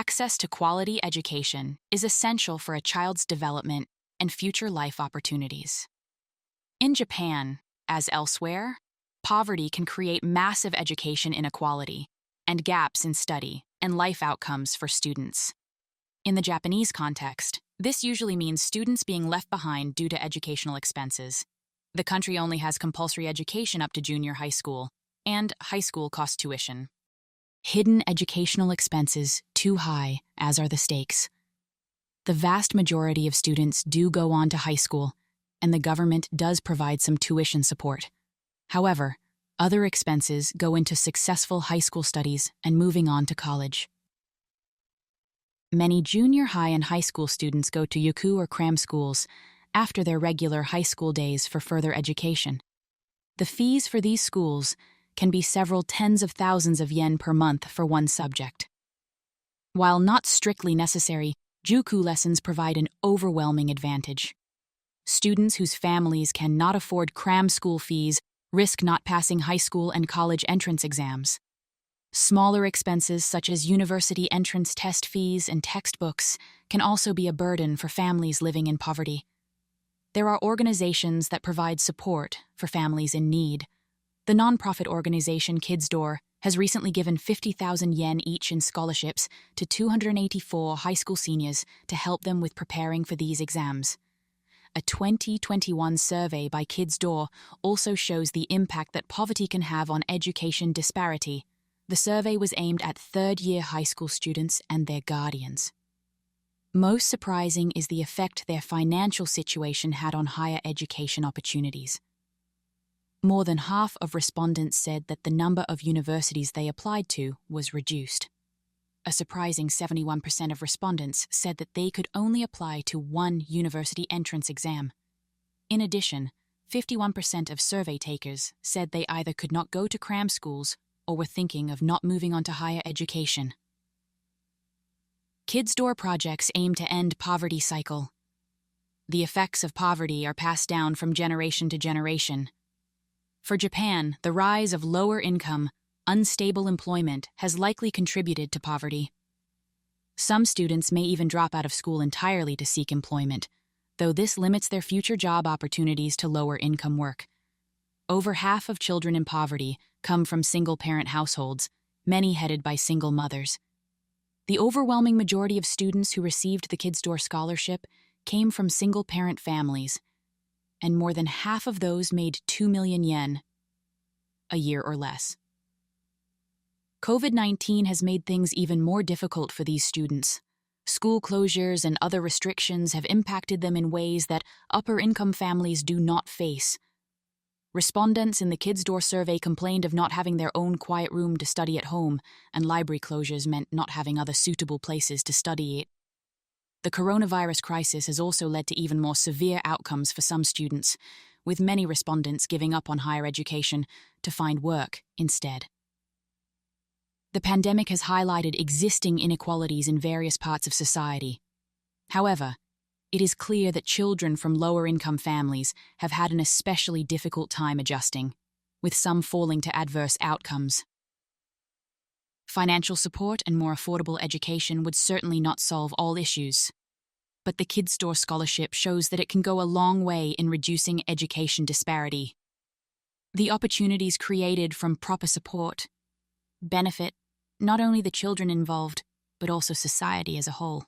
Access to quality education is essential for a child's development and future life opportunities. In Japan, as elsewhere, poverty can create massive education inequality and gaps in study and life outcomes for students. In the Japanese context, this usually means students being left behind due to educational expenses. The country only has compulsory education up to junior high school, and high school costs tuition. Hidden educational expenses too high, as are the stakes. The vast majority of students do go on to high school, and the government does provide some tuition support. However, other expenses go into successful high school studies and moving on to college. Many junior high and high school students go to yoku or cram schools after their regular high school days for further education. The fees for these schools can be several tens of thousands of yen per month for one subject. While not strictly necessary, juku lessons provide an overwhelming advantage. Students whose families cannot afford cram school fees risk not passing high school and college entrance exams. Smaller expenses such as university entrance test fees and textbooks can also be a burden for families living in poverty. There are organizations that provide support for families in need. The nonprofit organization Kids Door has recently given 50,000 yen each in scholarships to 284 high school seniors to help them with preparing for these exams. A 2021 survey by Kids Door also shows the impact that poverty can have on education disparity. The survey was aimed at third-year high school students and their guardians. Most surprising is the effect their financial situation had on higher education opportunities. More than half of respondents said that the number of universities they applied to was reduced. A surprising 71% of respondents said that they could only apply to one university entrance exam. In addition, 51% of survey takers said they either could not go to cram schools or were thinking of not moving on to higher education. Kids Door projects aim to end poverty cycle. The effects of poverty are passed down from generation to generation. For Japan, the rise of lower income, unstable employment has likely contributed to poverty. Some students may even drop out of school entirely to seek employment, though this limits their future job opportunities to lower income work. Over half of children in poverty come from single-parent households, many headed by single mothers. The overwhelming majority of students who received the Kids Door scholarship came from single-parent families, and more than half of those made 2 million yen a year or less. COVID-19 has made things even more difficult for these students. School closures and other restrictions have impacted them in ways that upper-income families do not face. Respondents in the Kids Door survey complained of not having their own quiet room to study at home, and library closures meant not having other suitable places to study. The coronavirus crisis has also led to even more severe outcomes for some students, with many respondents giving up on higher education to find work instead. The pandemic has highlighted existing inequalities in various parts of society. However, it is clear that children from lower-income families have had an especially difficult time adjusting, with some falling to adverse outcomes. Financial support and more affordable education would certainly not solve all issues, but the Kids Door scholarship shows that it can go a long way in reducing education disparity. The opportunities created from proper support benefit not only the children involved, but also society as a whole.